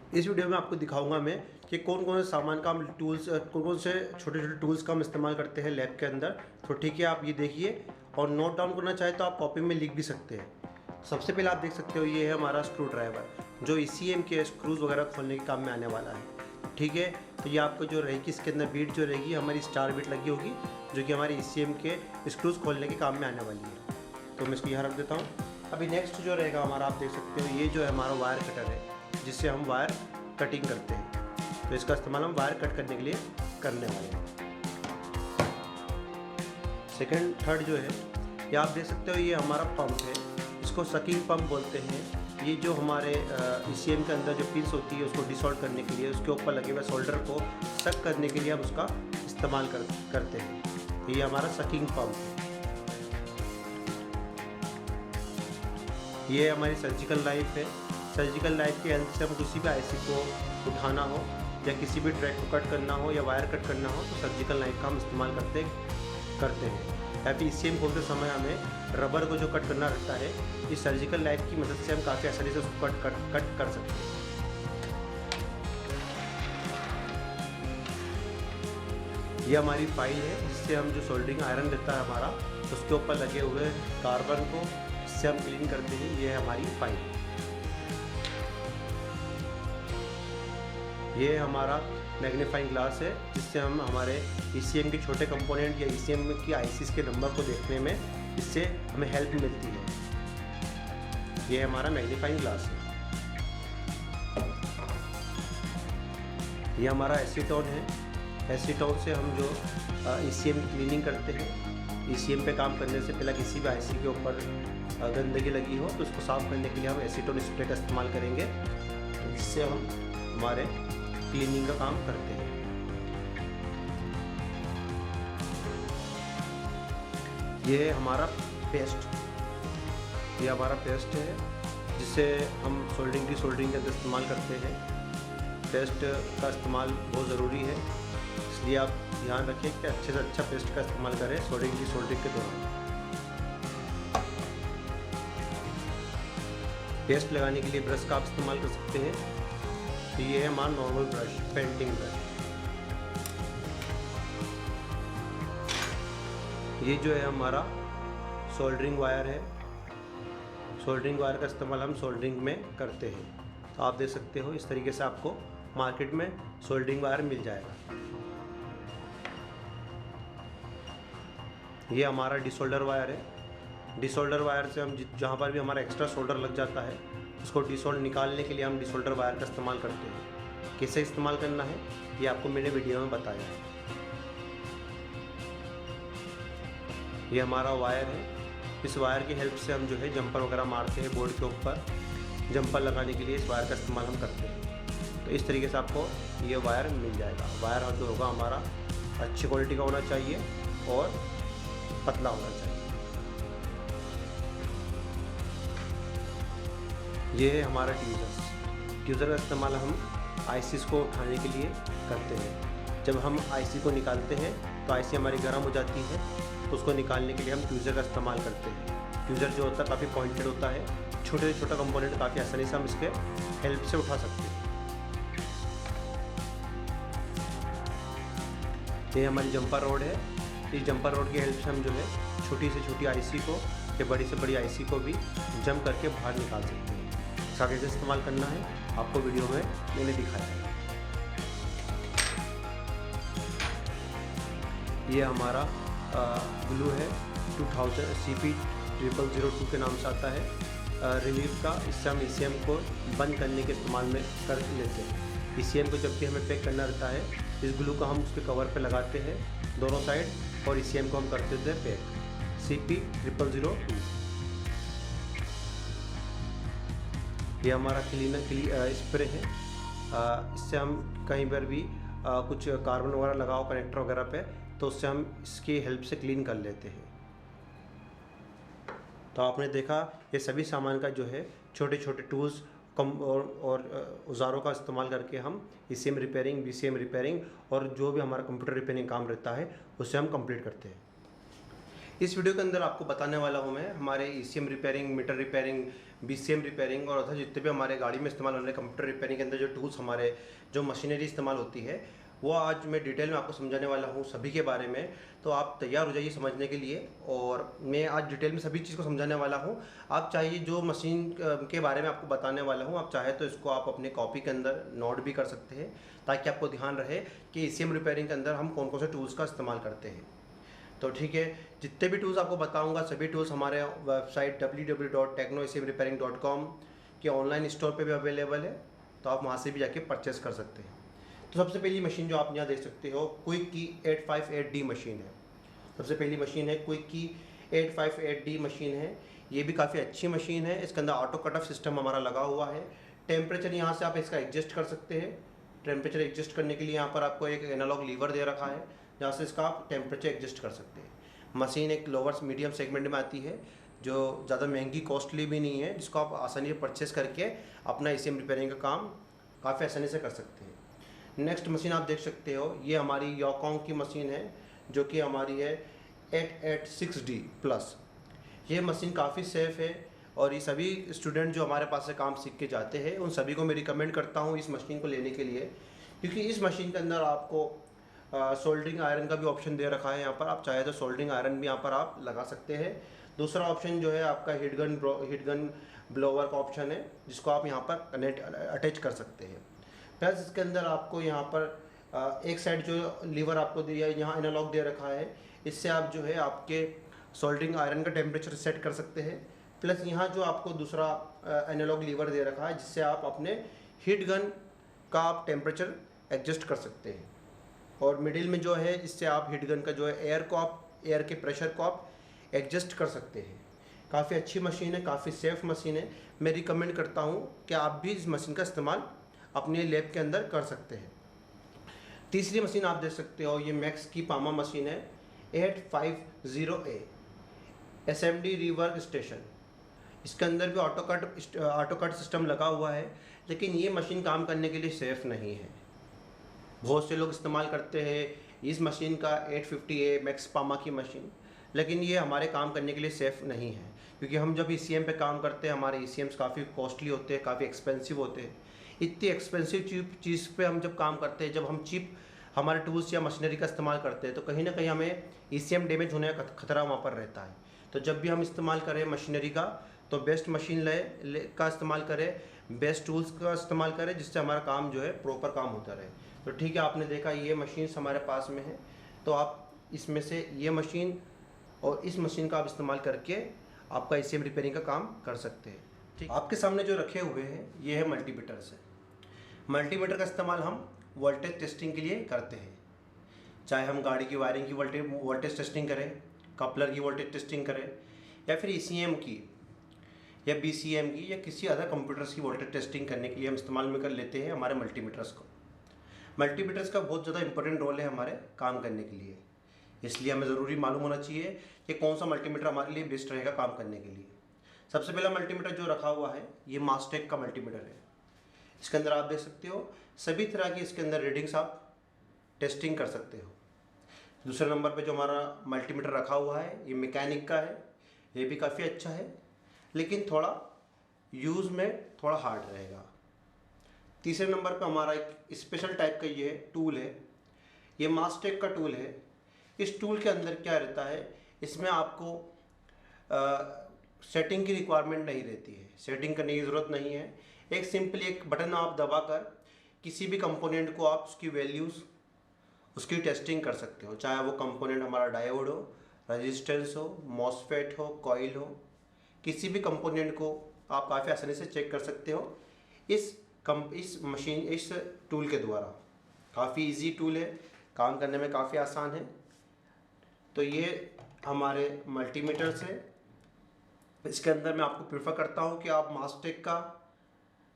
इस वीडियो में आपको दिखाऊंगा मैं कि कौन कौन से सामान का हम टूल्स, कौन कौन से छोटे छोटे टूल्स का हम इस्तेमाल करते हैं लैब के अंदर। तो ठीक है, आप ये देखिए और नोट डाउन करना चाहे तो आप कॉपी में लिख भी सकते हैं। सबसे पहले आप देख सकते हो ये है हमारा स्क्रू ड्राइवर, जो ECM के स्क्रूज़ वगैरह खोलने के काम में आने वाला है। ठीक है, तो ये आपको जो रहेगी इसके अंदर बीट जो रहेगी हमारी स्टार बीट लगी होगी, जो कि हमारी ECM के स्क्रूज़ खोलने के काम में आने वाली है। तो मैं इसको यहाँ रख देता हूँ। अभी नेक्स्ट जो रहेगा हमारा, आप देख सकते हो ये जो है हमारा वायर कटर है, जिससे हम वायर कटिंग करते हैं। तो इसका इस्तेमाल हम वायर कट करने के लिए करने वाले हैं। सेकंड थर्ड जो है ये आप देख सकते हो, ये हमारा पंप है, इसको सकिंग पंप बोलते हैं। ये जो हमारे ECM के अंदर जो पिंस होती है उसको डिसॉल्व करने के लिए, उसके ऊपर लगे हुए शोल्डर को सक करने के लिए हम उसका इस्तेमाल करते हैं। तो ये हमारा सकिंग पंप है। ये हमारी सर्जिकल नाइफ है। सर्जिकल नाइफ की हेल्प से हम किसी भी IC को उठाना हो या किसी भी ट्रैक को कट करना हो या वायर कट करना हो तो सर्जिकल नाइफ का हम इस्तेमाल करते हैं। या फिर ECM खोलते समय हमें रबर को जो कट करना रहता है, इस सर्जिकल नाइफ की मदद से हम काफ़ी आसानी से उसको कट कर सकते हैं। ये हमारी फाइल है, जिससे हम जो सोल्डरिंग आयरन रहता है हमारा, उसके ऊपर लगे हुए कार्बन को इससे हम क्लीन करते हैं। ये है हमारी फाइल। ये हमारा मैग्नीफाइंग ग्लास है, जिससे हम हमारे ECM के छोटे कंपोनेंट या ECM की ICs के नंबर को देखने में इससे हमें हेल्प मिलती है। ये हमारा मैग्नीफाइंग ग्लास है। ये हमारा एसीटोन है। एसीटोन से हम जो ECM की क्लीनिंग करते हैं, ECM पे काम करने से पहले किसी भी IC के ऊपर गंदगी लगी हो तो उसको साफ़ करने के लिए हम एसीटोन स्प्रे का इस्तेमाल करेंगे, जिससे हम हमारे क्लीनिंग का काम करते हैं। ये है हमारा पेस्ट। ये हमारा पेस्ट है, जिसे हम सोल्डरिंग के अंदर इस्तेमाल करते हैं। पेस्ट का इस्तेमाल बहुत ज़रूरी है, इसलिए आप ध्यान रखें कि अच्छे से अच्छा पेस्ट का इस्तेमाल करें सोल्डरिंग के दौरान। पेस्ट लगाने के लिए ब्रश का आप इस्तेमाल कर सकते हैं। तो ये है हमारा नॉर्मल ब्रश, पेंटिंग ब्रश। ये जो है हमारा सोल्डरिंग वायर है। सोल्डरिंग वायर का इस्तेमाल हम सोल्डरिंग में करते हैं। तो आप देख सकते हो इस तरीके से आपको मार्केट में सोल्डरिंग वायर मिल जाएगा। ये हमारा डिसोल्डर वायर है। डिसोल्डर वायर से हम जहाँ पर भी हमारा एक्स्ट्रा सोल्डर लग जाता है, उसको डिसोल्ड निकालने के लिए हम डिसोल्डर वायर का इस्तेमाल करते हैं। कैसे इस्तेमाल करना है ये आपको मैंने वीडियो में बताया है। ये हमारा वायर है। इस वायर की हेल्प से हम जो है जंपर वगैरह मारते हैं बोर्ड के ऊपर। जंपर लगाने के लिए इस वायर का इस्तेमाल हम करते हैं। तो इस तरीके से आपको ये वायर मिल जाएगा। वायर जो होगा हमारा अच्छी क्वालिटी का होना चाहिए और पतला होना चाहिए। ये है हमारा ट्यूज़र का इस्तेमाल हम ICs को उठाने के लिए करते हैं। जब हम IC को निकालते हैं तो IC हमारी गर्म हो जाती है, तो उसको निकालने के लिए हम ट्यूज़र का इस्तेमाल करते हैं। ट्यूज़र जो होता है काफ़ी पॉइंटेड होता है, छोटे से छोटा कंपोनेंट काफ़ी आसानी से हम इसके हेल्प से उठा सकते हैं। ये हमारी जंपर रोड है। इस जंपर रोड की हेल्प से हम जो है छोटी से छोटी IC को या बड़ी से बड़ी IC को भी जम करके बाहर निकाल सकते हैं। इसका कैसे इस्तेमाल करना है आपको वीडियो में मैंने दिखाया है। ये हमारा ग्लू है 2000 CP0002 के नाम से आता है, रिलीफ का। इससे हम ECM को बंद करने के इस्तेमाल में कर लेते हैं। ECM को जब भी हमें पैक करना रहता है, इस ग्लू को हम उसके कवर पे लगाते हैं दोनों साइड और ECM को हम कर देते हैं पैक। CP0002। ये हमारा क्लीनर स्प्रे है। इससे हम कहीं पर भी कुछ कार्बन वगैरह लगाओ कनेक्टर वगैरह पे, तो उससे हम इसकी हेल्प से क्लीन कर लेते हैं। तो आपने देखा ये सभी सामान का जो है छोटे छोटे टूल्स कम और औज़ारों का इस्तेमाल करके हम ECM रिपेयरिंग, BCM रिपेयरिंग और जो भी हमारा कंप्यूटर रिपेयरिंग काम रहता है उससे हम कंप्लीट करते हैं। इस वीडियो के अंदर आपको बताने वाला हूँ मैं हमारे ECM repairing, meter repairing, BCM repairing और अदर जितने भी हमारे गाड़ी में इस्तेमाल होने कंप्यूटर रिपेयरिंग के अंदर जो टूल्स हमारे जो मशीनरी इस्तेमाल होती है वो आज मैं डिटेल में आपको समझाने वाला हूँ सभी के बारे में। तो आप तैयार हो जाइए समझने के लिए और मैं आज डिटेल में सभी चीज़ को समझाने वाला हूँ। आप चाहिए जो मशीन के बारे में आपको बताने वाला हूँ, आप चाहे तो इसको आप अपने कॉपी के अंदर नोट भी कर सकते हैं ताकि आपको ध्यान रहे कि ईसीएम रिपेयरिंग के अंदर हम कौन कौन से टूल्स का इस्तेमाल करते हैं। तो ठीक है, जितने भी टूल्स आपको बताऊंगा सभी टूल्स हमारे वेबसाइट www.technoecmrepairing.com के ऑनलाइन स्टोर पे भी अवेलेबल है, तो आप वहाँ से भी जाके परचेस कर सकते हैं। तो सबसे पहली मशीन जो आप यहाँ देख सकते हो क्विक की 858D मशीन है। सबसे पहली मशीन है क्विक की 858D मशीन है। ये भी काफ़ी अच्छी मशीन है। इसके अंदर ऑटो कट ऑफ सिस्टम हमारा लगा हुआ है। टेम्परेचर यहाँ से आप इसका एडजस्ट कर सकते हैं। टेम्परेचर एडजस्ट करने के लिए यहाँ पर आपको एक एनालॉग लीवर दे रखा है जहाँ से इसका आप टेम्परेचर एडजस्ट कर सकते हैं। मशीन एक लोअर मीडियम सेगमेंट में आती है जो ज़्यादा महंगी कॉस्टली भी नहीं है, जिसको आप आसानी से परचेस करके अपना ईसीएम रिपेयरिंग का काम काफ़ी आसानी से कर सकते हैं। नेक्स्ट मशीन आप देख सकते हो, ये हमारी योकोंग की मशीन है जो कि हमारी है 886D प्लस। ये मशीन काफ़ी सेफ़ है और ये सभी स्टूडेंट जो हमारे पास से काम सीख के जाते हैं उन सभी को मैं रिकमेंड करता हूँ इस मशीन को लेने के लिए, क्योंकि इस मशीन के अंदर आपको सोल्डरिंग आयरन का भी ऑप्शन दे रखा है। यहाँ पर आप चाहे तो सोल्डरिंग आयरन भी यहाँ पर आप लगा सकते हैं। दूसरा ऑप्शन जो है आपका हीट गन ब्लोवर का ऑप्शन है जिसको आप यहाँ पर कनेक्ट अटैच कर सकते हैं। प्लस इसके अंदर आपको यहाँ पर एक साइड जो लीवर आपको दिया है यहाँ एनालॉग दे रखा है, इससे आप जो है आपके सोल्डरिंग आयरन का टेम्परेचर सेट कर सकते हैं। प्लस यहाँ जो आपको दूसरा एनालॉग लीवर दे रखा है जिससे आप अपने हीट गन का आप टेम्परेचर एडजस्ट कर सकते हैं। और मिडिल में जो है इससे आप हीट गन का जो है एयर के प्रेशर को आप एडजस्ट कर सकते हैं। काफ़ी अच्छी मशीन है, काफ़ी सेफ़ मशीन है। मैं रिकमेंड करता हूँ कि आप भी इस मशीन का इस्तेमाल अपने लैब के अंदर कर सकते हैं। तीसरी मशीन आप देख सकते हो, ये मैक्स की पामा मशीन है 850A SMD रीवर्क स्टेशन। इसके अंदर भी ऑटो कट सिस्टम लगा हुआ है, लेकिन ये मशीन काम करने के लिए सेफ़ नहीं है। बहुत से लोग इस्तेमाल करते हैं इस मशीन का 850A मैक्स पामा की मशीन, लेकिन ये हमारे काम करने के लिए सेफ़ नहीं है, क्योंकि हम जब ईसीएम पे काम करते हैं हमारे ईसीएम्स काफ़ी कॉस्टली होते हैं, काफ़ी एक्सपेंसिव होते हैं। इतनी एक्सपेंसिव चीज़ पे हम जब काम करते हैं, जब हम चीप हमारे टूल्स या मशीनरी का इस्तेमाल करते हैं, तो कहीं ना कहीं हमें ईसीएम डैमेज होने का खतरा वहाँ पर रहता है। तो जब भी हम इस्तेमाल करें मशीनरी का, तो बेस्ट मशीन का इस्तेमाल करें, बेस्ट टूल्स का इस्तेमाल करें, जिससे हमारा काम जो है प्रॉपर काम होता रहे। तो ठीक है, आपने देखा ये मशीन्स हमारे पास में है, तो आप इसमें से ये मशीन और इस मशीन का आप इस्तेमाल करके आपका ईसीएम रिपेयरिंग का काम कर सकते हैं। ठीक, आपके सामने जो रखे हुए हैं ये है मल्टीमीटर्स है। मल्टीमीटर का इस्तेमाल हम वोल्टेज टेस्टिंग के लिए करते हैं, चाहे हम गाड़ी की वायरिंग की वोल्टेज टेस्टिंग करें, कपलर की वोल्टेज टेस्टिंग करें, या फिर ईसीएम की या बीसीएम की या किसी अदर कंप्यूटर्स की वोल्टेज टेस्टिंग करने के लिए हम इस्तेमाल में कर लेते हैं हमारे मल्टीमीटर्स को। मल्टीमीटर्स का बहुत ज़्यादा इंपॉर्टेंट रोल है हमारे काम करने के लिए, इसलिए हमें ज़रूरी मालूम होना चाहिए कि कौन सा मल्टीमीटर हमारे लिए बेस्ट रहेगा काम करने के लिए। सबसे पहला मल्टीमीटर जो रखा हुआ है ये मास्टेक का मल्टीमीटर है। इसके अंदर आप देख सकते हो सभी तरह की इसके अंदर रीडिंग्स आप टेस्टिंग कर सकते हो। दूसरे नंबर पे जो हमारा मल्टीमीटर रखा हुआ है ये मैकेनिक का है। ये भी काफ़ी अच्छा है, लेकिन थोड़ा यूज़ में थोड़ा हार्ड रहेगा। तीसरे नंबर पे हमारा एक स्पेशल टाइप का ये टूल है, ये मास्टेक का टूल है। इस टूल के अंदर क्या रहता है, इसमें आपको सेटिंग की रिक्वायरमेंट नहीं रहती है, सेटिंग करने की ज़रूरत नहीं है। एक सिंपली एक बटन आप दबाकर किसी भी कंपोनेंट को आप उसकी वैल्यूज़ उसकी टेस्टिंग कर सकते हो, चाहे वो कंपोनेंट हमारा डायोड हो, रेजिस्टेंस हो, मॉसफेट हो, कॉइल हो, किसी भी कंपोनेंट को आप काफ़ी आसानी से चेक कर सकते हो इस टूल के द्वारा। काफ़ी इजी टूल है, काम करने में काफ़ी आसान है। तो ये हमारे मल्टीमीटर्स है। इसके अंदर मैं आपको प्रेफर करता हूँ कि आप मास्टेक का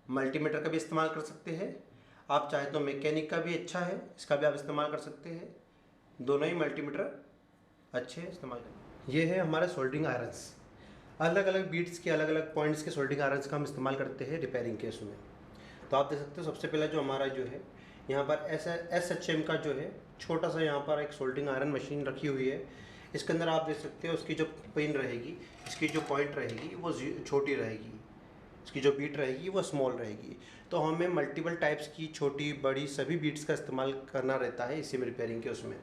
मल्टीमीटर का भी इस्तेमाल कर सकते हैं, आप चाहे तो मैकेनिक का भी अच्छा है, इसका भी आप इस्तेमाल कर सकते हैं। दोनों ही मल्टीमीटर अच्छे इस्तेमाल करें। ये है हमारे सोल्डरिंग आयरन्स, अलग अलग बीट्स के अलग अलग पॉइंट्स के सोल्डरिंग आयरन्स का हम इस्तेमाल करते हैं रिपेयरिंग केस में। तो आप देख सकते हो सबसे पहला जो हमारा जो है यहाँ पर SHM का जो है छोटा सा यहाँ पर एक सोल्डरिंग आयरन मशीन रखी हुई है। इसके अंदर आप देख सकते हो उसकी जो पिन रहेगी, इसकी जो पॉइंट रहेगी वो छोटी रहेगी, इसकी जो बीट रहेगी वो स्मॉल रहेगी। तो हमें मल्टीपल टाइप्स की छोटी बड़ी सभी बीट्स का इस्तेमाल करना रहता है इसी में रिपेयरिंग के उसमें।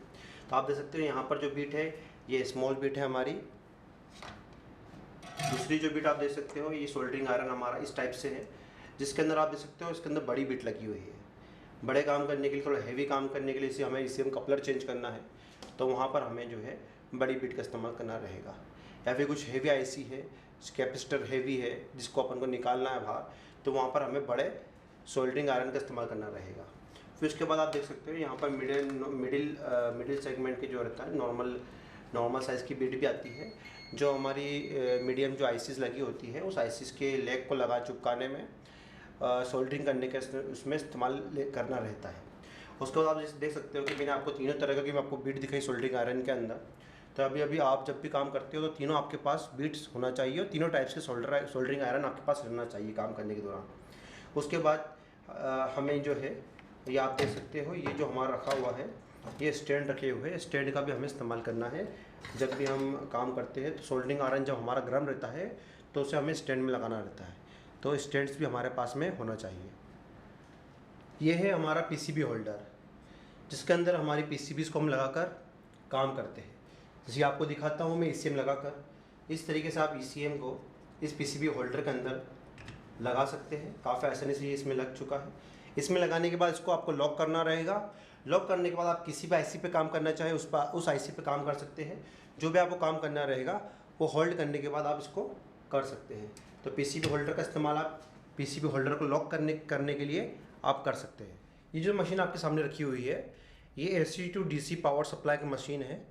तो आप देख सकते हो यहाँ पर जो बीट है ये स्मॉल बीट है हमारी। दूसरी जो बीट आप देख सकते हो ये सोल्डरिंग आयरन हमारा इस टाइप से है, जिसके अंदर आप देख सकते हो इसके अंदर बड़ी बीट लगी हुई है। बड़े काम करने के लिए, थोड़ा हैवी काम करने के लिए इसे हमें ECM कपलर चेंज करना है, तो वहाँ पर हमें जो है बड़ी बीट का इस्तेमाल करना रहेगा। या फिर कुछ हैवी IC है, कैपेसिटर हैवी है जिसको अपन को निकालना है बाहर, तो वहाँ पर हमें बड़े सोल्डरिंग आयरन का इस्तेमाल करना रहेगा। फिर उसके बाद आप देख सकते हो यहाँ पर मिडिल सेगमेंट के जो रहता है नॉर्मल साइज़ की बीट भी आती है, जो हमारी मीडियम जो ICs लगी होती है उस ICs के लेग को लगा चिपकाने में सोल्डरिंग करने का उसमें इस्तेमाल करना रहता है। उसके बाद आप देख सकते हो कि मैंने आपको तीनों तरह की आपको बीट दिखाई सोल्डरिंग आयरन के अंदर। तो अभी आप जब भी काम करते हो तो तीनों आपके पास बीट्स होना चाहिए और तीनों टाइप्स के सोल्डरिंग आयरन आपके पास रहना चाहिए काम करने के दौरान। उसके बाद हमें जो है ये आप देख सकते हो ये जो हमारा रखा हुआ है ये स्टैंड रखे हुए हैं, स्टैंड का भी हमें इस्तेमाल करना है जब भी हम काम करते हैं। तो सोल्डरिंग आयरन जब हमारा गर्म रहता है तो उसे हमें स्टैंड में लगाना रहता है, तो स्टैंड्स भी हमारे पास में होना चाहिए। ये है हमारा PCB होल्डर, जिसके अंदर हमारी PCBs को हम लगाकर काम करते हैं। जैसे आपको दिखाता हूँ मैं ECM लगाकर, इस तरीके से आप ECM को इस PCB होल्डर के अंदर लगा सकते हैं। काफ़ी आसानी से ये इसमें लग चुका है। इसमें लगाने के बाद इसको आपको लॉक करना रहेगा। लॉक करने के बाद आप किसी भी IC पे काम करना चाहे उस IC पे काम कर सकते हैं। जो भी आपको काम करना रहेगा वो होल्ड करने के बाद आप इसको कर सकते हैं। तो PCB होल्डर का इस्तेमाल आप PCB होल्डर को लॉक करने के लिए आप कर सकते हैं। ये जो मशीन आपके सामने रखी हुई है ये AC to DC power supply की मशीन है।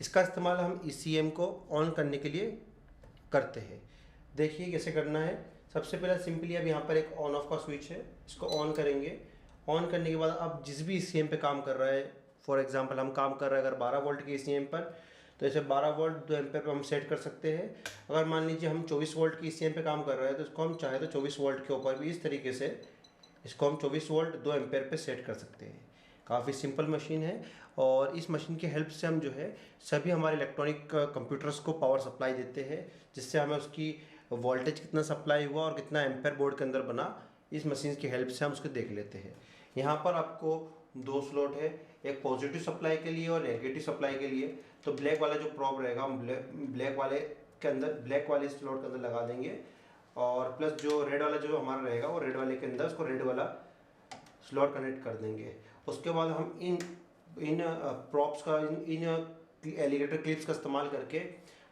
इसका इस्तेमाल हम ECM को ऑन करने के लिए करते हैं। देखिए कैसे करना है। सबसे पहले सिंपली अब यहाँ पर एक ऑन ऑफ का स्विच है, इसको ऑन करेंगे। ऑन करने के बाद आप जिस भी ECM पे काम कर रहे हैं, फॉर एग्जांपल हम काम कर रहे हैं अगर 12 वोल्ट के ECM पर, तो ऐसे 12 वोल्ट 2 एम्पेयर पे हम सेट कर सकते हैं। अगर मान लीजिए हम 24 वोल्ट की ECM पे काम कर रहे हैं तो इसको हम चाहे तो 24 वोल्ट के ऊपर भी इस तरीके से इसको हम 24 वोल्ट 2 एम्पेयर पे सेट कर सकते हैं। काफ़ी सिंपल मशीन है और इस मशीन की हेल्प से हम जो है सभी हमारे इलेक्ट्रॉनिक कंप्यूटर्स को पावर सप्लाई देते हैं, जिससे हमें उसकी वोल्टेज कितना सप्लाई हुआ और कितना एम्पेयर बोर्ड के अंदर बना, इस मशीन की हेल्प से हम उसको देख लेते हैं। यहाँ पर आपको 2 स्लॉट है, एक पॉजिटिव सप्लाई के लिए और नेगेटिव सप्लाई के लिए। तो ब्लैक वाला जो प्रोब रहेगा हम ब्लैक वाले स्लॉट के अंदर लगा देंगे और प्लस जो रेड वाला जो हमारा रहेगा वो रेड वाले के अंदर उसको रेड वाला स्लॉट कनेक्ट कर देंगे। उसके बाद हम इन प्रॉप्स का इन एलिगेटर क्लिप्स का इस्तेमाल करके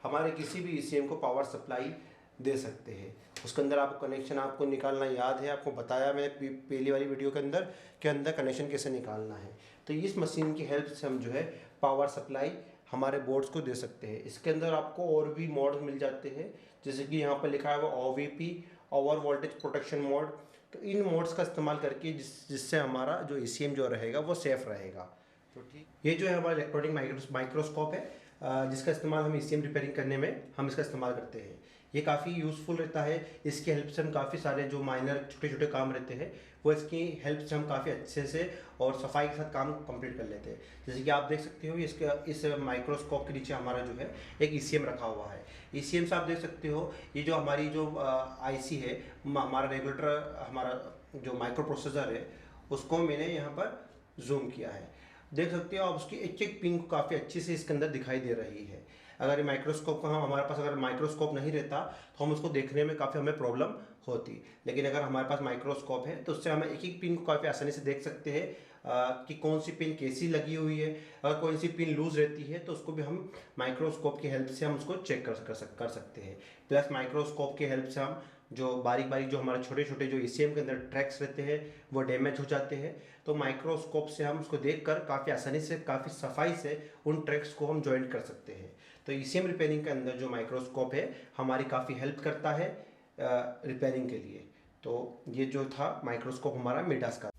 हमारे किसी भी ECM को पावर सप्लाई दे सकते हैं। उसके अंदर आपको कनेक्शन आपको निकालना याद है, आपको बताया मैं पहली वाली वीडियो के अंदर कनेक्शन कैसे निकालना है। तो इस मशीन की हेल्प से हम जो है पावर सप्लाई हमारे बोर्ड्स को दे सकते हैं। इसके अंदर आपको और भी मोड मिल जाते हैं, जैसे कि यहाँ पर लिखा है वो OVP over voltage protection mode. तो इन मोड्स का इस्तेमाल करके जिससे हमारा जो ECM जो रहेगा वो सेफ रहेगा। तो ठीक, ये जो है हमारा इलेक्ट्रॉनिक माइक्रोस्कोप है जिसका इस्तेमाल हम ECM रिपेयरिंग करने में हम इसका इस्तेमाल करते हैं। ये काफ़ी यूज़फुल रहता है। इसकी हेल्प से हम काफ़ी सारे जो माइनर छोटे छोटे काम रहते हैं वो इसकी हेल्प से हम काफ़ी अच्छे से और सफाई के साथ काम कंप्लीट कर लेते हैं। जैसे कि आप देख सकते हो इस माइक्रोस्कोप के नीचे हमारा जो है एक ECM रखा हुआ है। ECM से आप देख सकते हो ये जो हमारी जो IC है, हमारा रेगुलेटर, हमारा जो माइक्रो प्रोसेसर है उसको मैंने यहाँ पर जूम किया है। देख सकते हो आप उसकी एक एक पिन को काफ़ी अच्छे से इसके अंदर दिखाई दे रही है। अगर ये माइक्रोस्कोप का हमारे पास अगर माइक्रोस्कोप नहीं रहता तो हम उसको देखने में काफ़ी हमें प्रॉब्लम होती, लेकिन अगर हमारे पास माइक्रोस्कोप है तो उससे हम एक एक पिन को काफ़ी आसानी से देख सकते हैं कि कौन सी पिन कैसी लगी हुई है। अगर कौन सी पिन लूज रहती है तो उसको भी हम माइक्रोस्कोप की हेल्प से हम उसको चेक कर सकते हैं। प्लस माइक्रोस्कोप की हेल्प से हम जो बारीक जो हमारे छोटे छोटे जो ECM के अंदर ट्रैक्स रहते हैं वो डैमेज हो जाते हैं, तो माइक्रोस्कोप से हम उसको देखकर काफ़ी आसानी से काफ़ी सफाई से उन ट्रैक्स को हम जॉइंट कर सकते हैं। तो ECM रिपेयरिंग के अंदर जो माइक्रोस्कोप है हमारी काफ़ी हेल्प करता है रिपेयरिंग के लिए। तो ये जो था माइक्रोस्कोप हमारा मिडास का